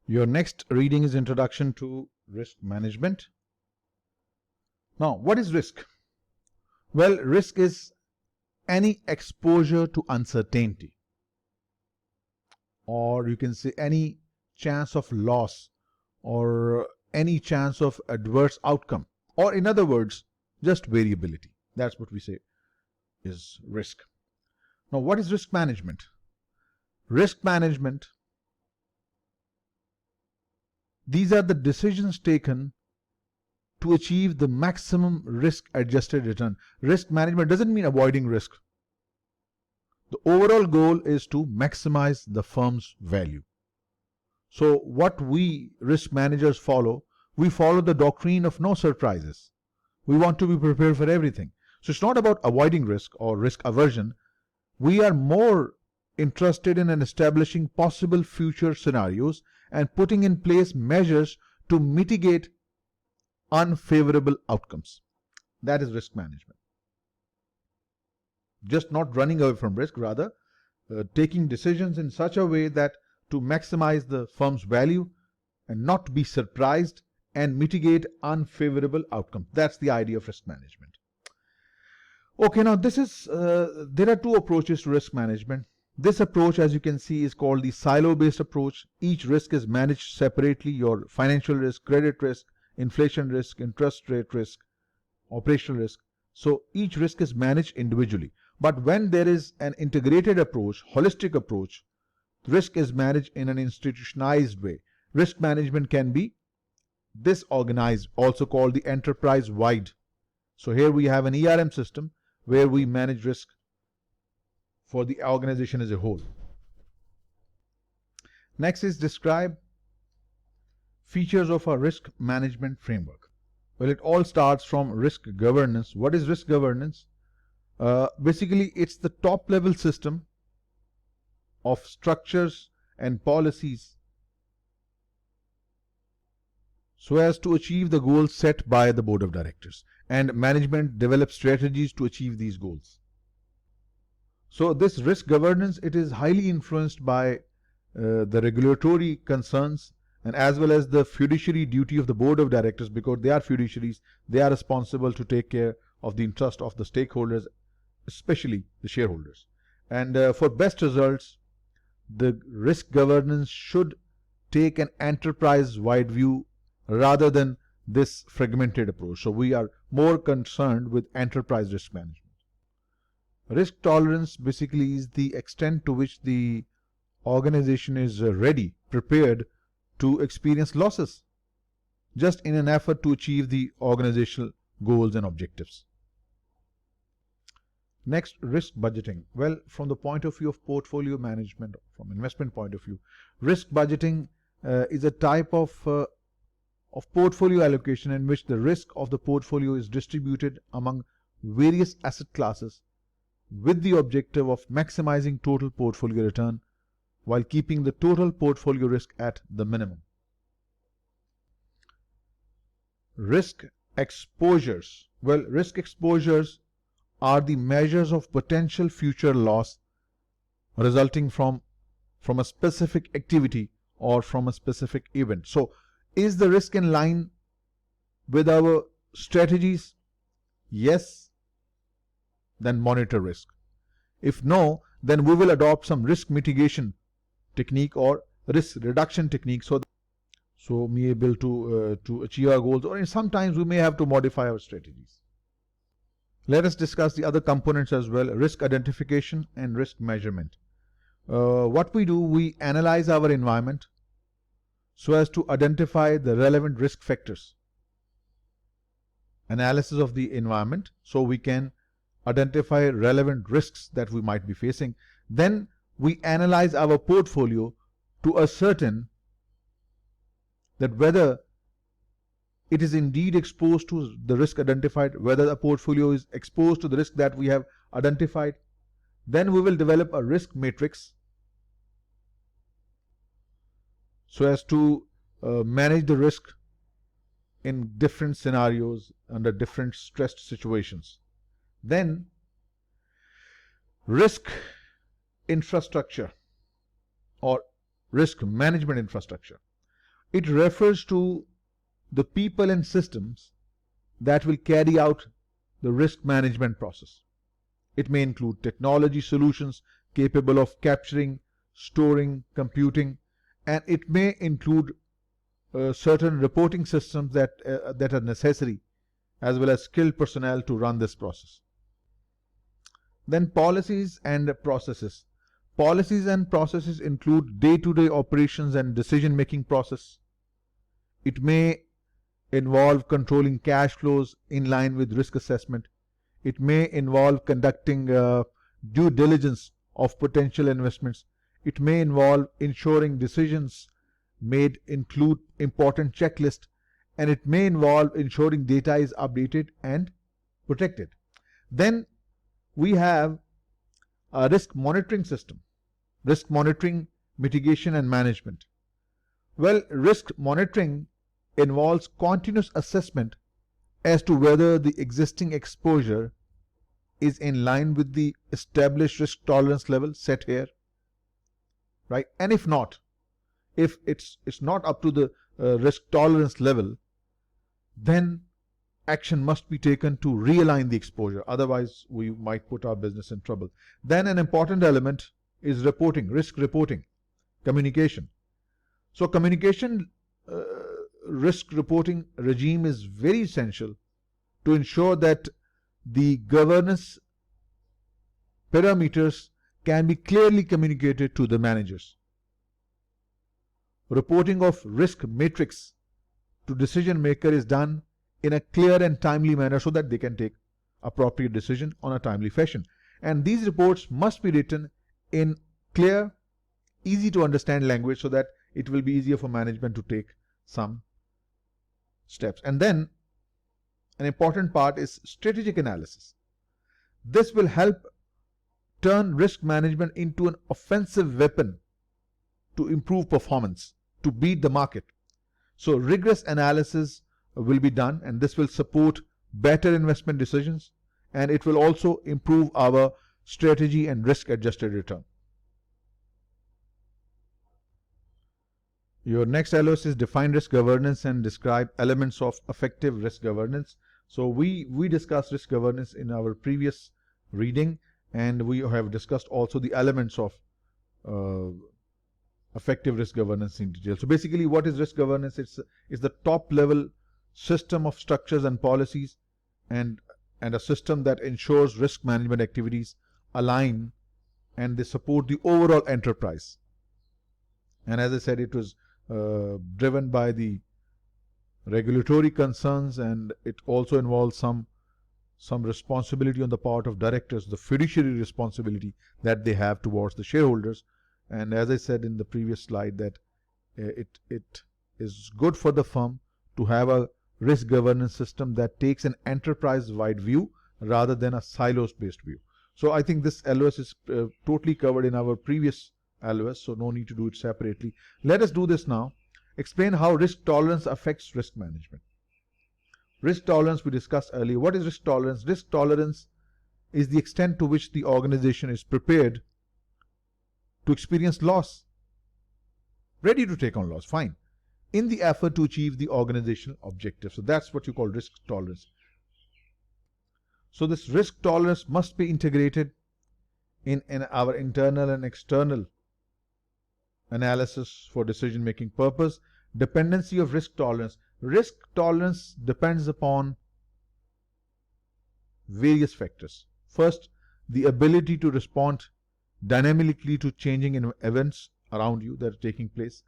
Your next reading is Introduction to Risk Management. Now, what is risk? Well, risk is any exposure to uncertainty, or you can say any chance of loss or any chance of adverse outcome, or in other words, just variability. That's what we say is risk. Now, what is risk management? Risk management, these are the decisions taken to achieve the maximum risk-adjusted return. Risk management doesn't mean avoiding risk. The overall goal is to maximize the firm's value. So what we risk managers follow, we follow the doctrine of no surprises. We want to be prepared for everything. So it's not about avoiding risk or risk aversion. We are more interested in establishing possible future scenarios and putting in place measures to mitigate unfavorable outcomes. That is risk management. Just not running away from risk, rather taking decisions in such a way that to maximize the firm's value and not be surprised and mitigate unfavorable outcomes. That's the idea of risk management. Okay, now this is, there are two approaches to risk management. This approach, as you can see, is called the silo-based approach. Each risk is managed separately: your financial risk, credit risk, inflation risk, interest rate risk, operational risk. So each risk is managed individually. But when there is an integrated approach, holistic approach, risk is managed in an institutionalized way. Risk management can be disorganized, also called the enterprise-wide. So here we have an ERM system where we manage risk for the organization as a whole. Next is describe features of a risk management framework. Well, it all starts from risk governance. What is risk governance? Basically, it's the top level system of structures and policies so as to achieve the goals set by the board of directors, and management develops strategies to achieve these goals. So this risk governance, it is highly influenced by the regulatory concerns and as well as the fiduciary duty of the board of directors, because they are fiduciaries. They are responsible to take care of the interest of the stakeholders, especially the shareholders. And for best results, the risk governance should take an enterprise-wide view rather than this fragmented approach. So we are more concerned with enterprise risk management. Risk tolerance basically is the extent to which the organization is ready, prepared to experience losses, just in an effort to achieve the organizational goals and objectives. Next, risk budgeting. Well, from the point of view of portfolio management, from investment point of view, risk budgeting is a type of portfolio allocation in which the risk of the portfolio is distributed among various asset classes with the objective of maximizing total portfolio return while keeping the total portfolio risk at the minimum. Risk exposures. Well, risk exposures are the measures of potential future loss resulting from a specific activity or from a specific event. So, is the risk in line with our strategies? Yes, then monitor risk. If no, then we will adopt some risk mitigation technique or risk reduction technique so we are able to achieve our goals, or sometimes we may have to modify our strategies. Let us discuss the other components as well: risk identification and risk measurement. What we do, we analyze our environment so as to identify the relevant risk factors. Analysis of the environment, so we can identify relevant risks that we might be facing. Then we analyze our portfolio to ascertain that whether it is indeed exposed to the risk identified, whether the portfolio is exposed to the risk that we have identified. Then we will develop a risk matrix so as to manage the risk in different scenarios under different stressed situations. Then risk infrastructure or risk management infrastructure. It refers to the people and systems that will carry out the risk management process. It may include technology solutions capable of capturing, storing, computing, and it may include certain reporting systems that are necessary, as well as skilled personnel to run this process. Then policies and processes. Policies and processes include day-to-day operations and decision-making process. It may involve controlling cash flows in line with risk assessment. It may involve conducting due diligence of potential investments. It may involve ensuring decisions made include important checklist, and it may involve ensuring data is updated and protected. Then we have a risk monitoring system, risk monitoring, mitigation and management. Well, risk monitoring involves continuous assessment as to whether the existing exposure is in line with the established risk tolerance level set here, right? And if not, if it's not up to the risk tolerance level, then action must be taken to realign the exposure. Otherwise, we might put our business in trouble. Then an important element is reporting, risk reporting, communication. So communication risk reporting regime is very essential to ensure that the governance parameters can be clearly communicated to the managers. Reporting of risk matrix to decision maker is done in a clear and timely manner so that they can take appropriate decision on a timely fashion. And these reports must be written in clear, easy to understand language so that it will be easier for management to take some steps. And then an important part is strategic analysis. This will help turn risk management into an offensive weapon to improve performance, to beat the market. So rigorous analysis will be done, and this will support better investment decisions, and it will also improve our strategy and risk adjusted return. Your next LOS is define risk governance and describe elements of effective risk governance. So we discussed risk governance in our previous reading, and we have discussed also the elements of effective risk governance in detail. So basically, what is risk governance? It's the top level system of structures and policies and a system that ensures risk management activities align and they support the overall enterprise. And as I said, it was driven by the regulatory concerns, and it also involves some responsibility on the part of directors, the fiduciary responsibility that they have towards the shareholders. And as I said in the previous slide, that it is good for the firm to have a risk governance system that takes an enterprise-wide view rather than a silos-based view. So I think this LOS is totally covered in our previous LOS, so no need to do it separately. Let us do this now. Explain how risk tolerance affects risk management. Risk tolerance we discussed earlier. What is risk tolerance? Risk tolerance is the extent to which the organization is prepared to experience loss, ready to take on loss, fine, in the effort to achieve the organizational objective. So that's what you call risk tolerance. So this risk tolerance must be integrated in our internal and external analysis for decision-making purpose. Dependency of risk tolerance. Risk tolerance depends upon various factors. First, the ability to respond dynamically to changing events around you that are taking place.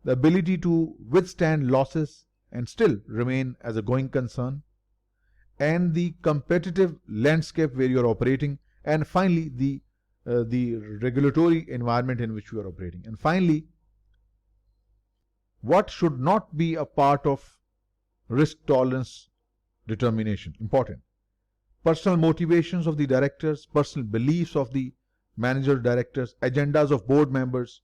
The ability to withstand losses and still remain as a going concern. And the competitive landscape where you are operating. And finally, the regulatory environment in which you are operating. And finally, what should not be a part of risk tolerance determination? Important. Personal motivations of the directors, personal beliefs of the manager directors, agendas of board members,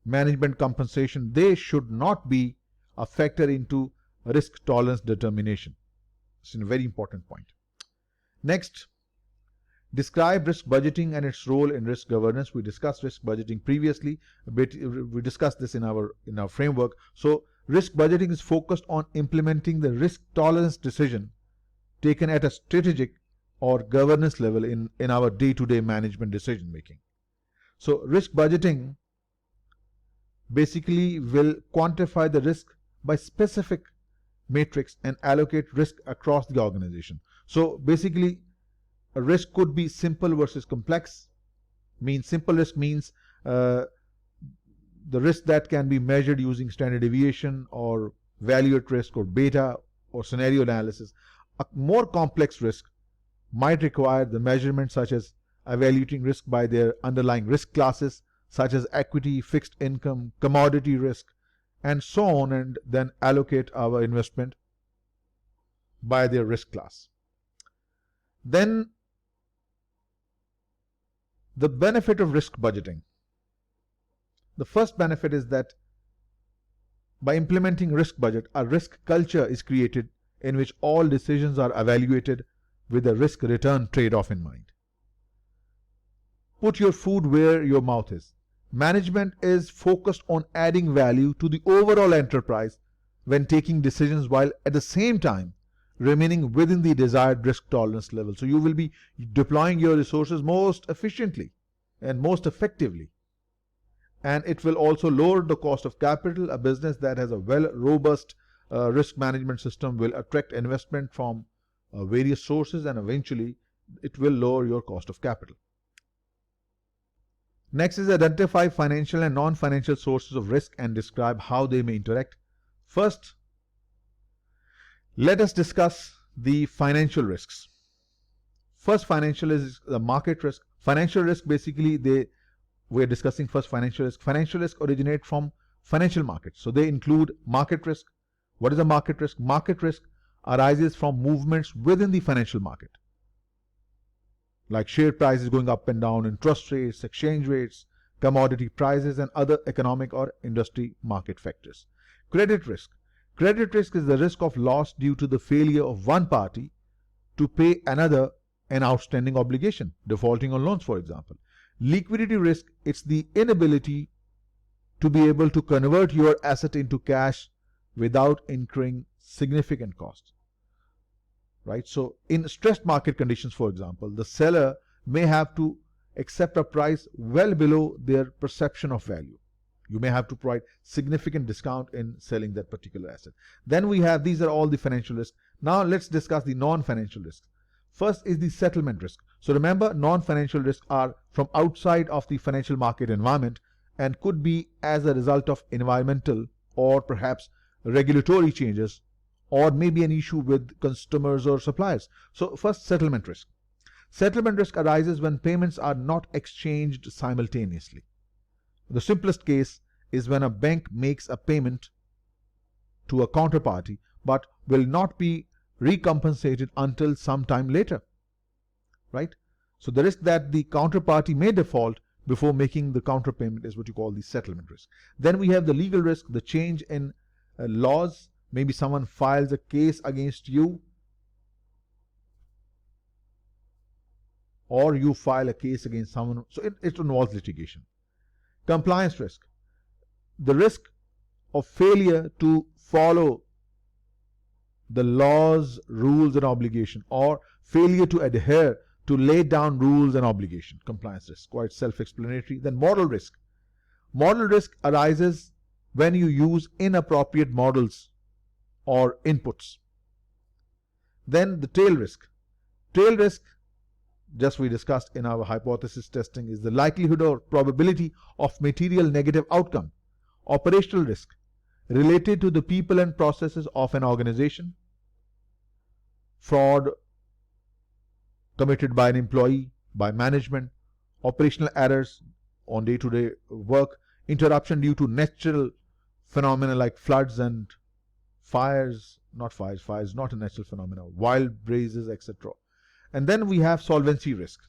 management compensation, they should not be a factor into risk tolerance determination. It's a very important point. Next, Describe risk budgeting and its role in risk governance. We discussed risk budgeting previously a bit. We discussed this in our framework. So risk budgeting is focused on implementing the risk tolerance decision taken at a strategic or governance level in our day-to-day management decision making. So risk budgeting basically will quantify the risk by specific matrix and allocate risk across the organization. So basically, a risk could be simple versus complex. Simple risk means the risk that can be measured using standard deviation or value at risk or beta or scenario analysis. A more complex risk might require the measurement such as evaluating risk by their underlying risk classes such as equity, fixed income, commodity risk, and so on, and then allocate our investment by their risk class. Then the benefit of risk budgeting. The first benefit is that by implementing risk budget, a risk culture is created in which all decisions are evaluated with a risk-return trade-off in mind. Put your food where your mouth is. Management is focused on adding value to the overall enterprise when taking decisions while at the same time remaining within the desired risk tolerance level. So you will be deploying your resources most efficiently and most effectively. And it will also lower the cost of capital. A business that has a robust risk management system will attract investment from various sources, and eventually it will lower your cost of capital. Next is identify financial and non-financial sources of risk and describe how they may interact. First, let us discuss the financial risks. First, financial is the market risk. Financial risk, basically, we're discussing first financial risk. Financial risk originate from financial markets. So they include market risk. What is a market risk? Market risk arises from movements within the financial market, like share prices going up and down, interest rates, exchange rates, commodity prices, and other economic or industry market factors. Credit risk. Credit risk is the risk of loss due to the failure of one party to pay another an outstanding obligation, defaulting on loans, for example. Liquidity risk, it's the inability to be able to convert your asset into cash without incurring significant costs. Right? So in stressed market conditions, for example, the seller may have to accept a price well below their perception of value. You may have to provide significant discount in selling that particular asset. Then we have, these are all the financial risks. Now let's discuss the non-financial risks. First is the settlement risk. So remember, non-financial risks are from outside of the financial market environment and could be as a result of environmental or perhaps regulatory changes, or maybe an issue with customers or suppliers. So first, settlement risk. Settlement risk arises when payments are not exchanged simultaneously. The simplest case is when a bank makes a payment to a counterparty but will not be recompensated until some time later. Right? So the risk that the counterparty may default before making the counterpayment is what you call the settlement risk. Then we have the legal risk, the change in laws. Maybe someone files a case against you, or you file a case against someone. So it involves litigation. Compliance risk. The risk of failure to follow the laws, rules, and obligation, or failure to adhere to laid down rules and obligation. Compliance risk, quite self-explanatory. Then model risk. Model risk arises when you use inappropriate models or inputs. Then the tail risk. Tail risk, just we discussed in our hypothesis testing, is the likelihood or probability of material negative outcome. Operational risk, related to the people and processes of an organization. Fraud committed by an employee, by management. Operational errors on day-to-day work. Interruption due to natural phenomena like floods and fires, not a natural phenomena, wild blazes, etc. And then we have solvency risk.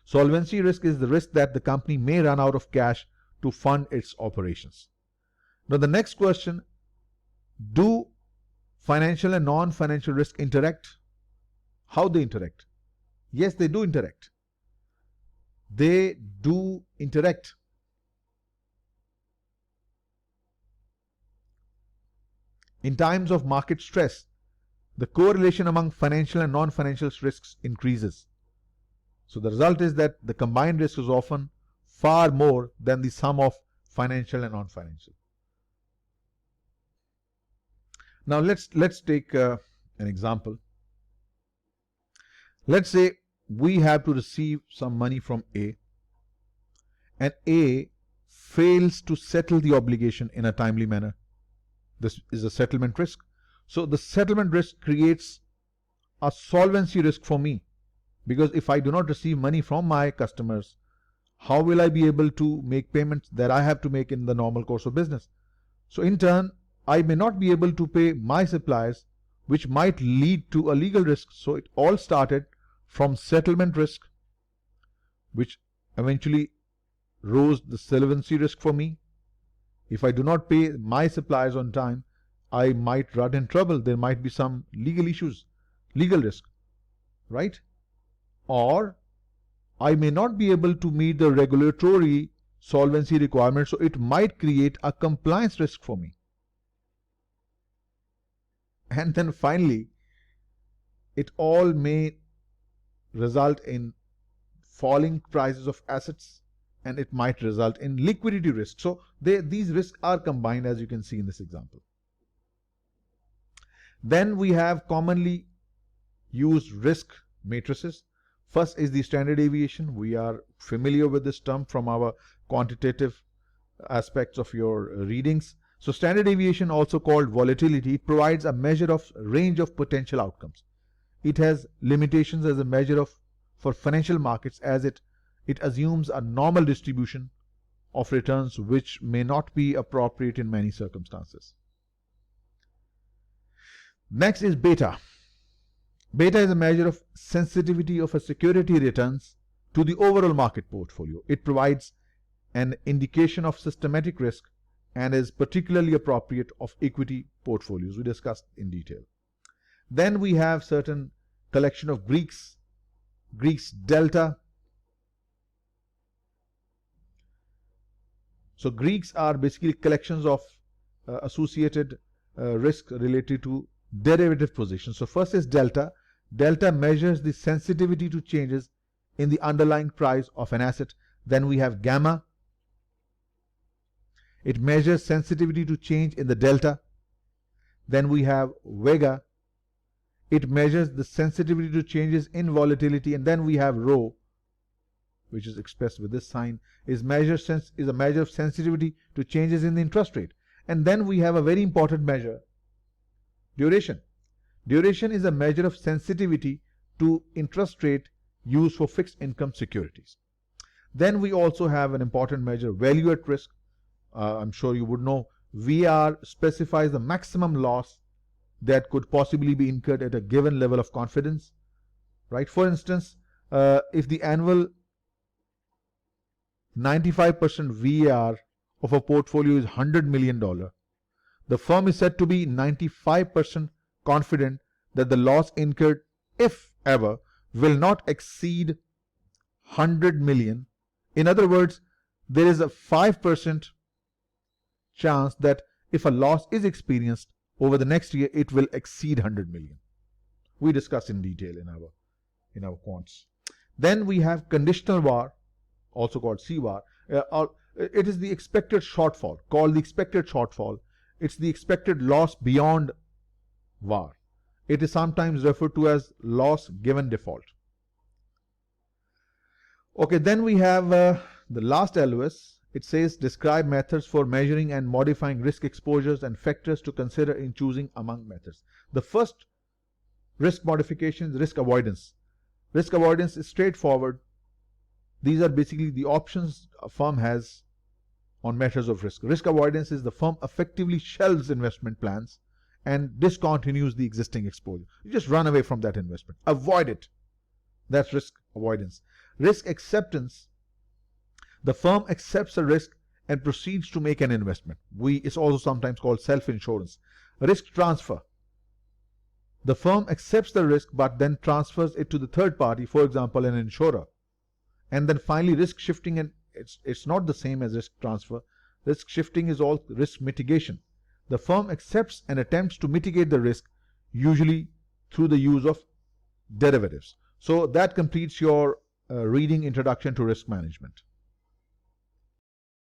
Solvency risk is the risk that the company may run out of cash to fund its operations. Now the next question, do financial and non-financial risk interact? How they interact? Yes, they do interact. They do interact. In times of market stress, the correlation among financial and non-financial risks increases. So the result is that the combined risk is often far more than the sum of financial and non-financial. Now let's take an example. Let's say we have to receive some money from A, and A fails to settle the obligation in a timely manner. This is a settlement risk. So the settlement risk creates a solvency risk for me, because if I do not receive money from my customers, how will I be able to make payments that I have to make in the normal course of business? So in turn, I may not be able to pay my suppliers, which might lead to a legal risk. So it all started from settlement risk, which eventually rose the solvency risk for me. If I do not pay my suppliers on time, I might run in trouble. There might be some legal issues, legal risk, right? Or I may not be able to meet the regulatory solvency requirements, so it might create a compliance risk for me. And then finally, it all may result in falling prices of assets, and it might result in liquidity risk. So these risks are combined, as you can see in this example. Then we have commonly used risk matrices. First is the standard deviation. We are familiar with this term from our quantitative aspects of your readings. So standard deviation, also called volatility, it provides a measure of range of potential outcomes. It has limitations as a measure for financial markets, as it assumes a normal distribution of returns which may not be appropriate in many circumstances. Next is beta. Beta is a measure of sensitivity of a security returns to the overall market portfolio. It provides an indication of systematic risk and is particularly appropriate of equity portfolios. We discussed in detail. Then we have certain collection of Greeks delta. So Greeks are basically collections of associated risk related to derivative positions. So first is delta. Delta measures the sensitivity to changes in the underlying price of an asset. Then we have gamma. It measures sensitivity to change in the delta. Then we have vega. It measures the sensitivity to changes in volatility. And then we have rho, which is expressed with this sign, is a measure of sensitivity to changes in the interest rate. And then we have a very important measure, duration. Duration is a measure of sensitivity to interest rate used for fixed income securities. Then we also have an important measure, value at risk. I'm sure you would know, VR specifies the maximum loss that could possibly be incurred at a given level of confidence, right? For instance, if the annual 95% VAR of a portfolio is $100 million, the firm is said to be 95% confident that the loss incurred, if ever, will not exceed 100 million. In other words, there is a 5% chance that if a loss is experienced over the next year, it will exceed 100 million. We discussed in detail in our quants. Then we have conditional VAR, also called CVAR. It is the expected shortfall, called the expected shortfall. It's the expected loss beyond VAR. It is sometimes referred to as loss given default. Okay, then we have the last LOS. It says describe methods for measuring and modifying risk exposures and factors to consider in choosing among methods. The first risk modification is risk avoidance. Risk avoidance is straightforward. These are basically the options a firm has on measures of risk. Risk avoidance is the firm effectively shelves investment plans and discontinues the existing exposure. You just run away from that investment. Avoid it. That's risk avoidance. Risk acceptance. The firm accepts a risk and proceeds to make an investment. It's also sometimes called self-insurance. Risk transfer. The firm accepts the risk but then transfers it to the third party, for example, an insurer. And then finally, risk shifting, and it's not the same as risk transfer. Risk shifting is all risk mitigation. The firm accepts and attempts to mitigate the risk, usually through the use of derivatives. So that completes your reading Introduction to Risk Management.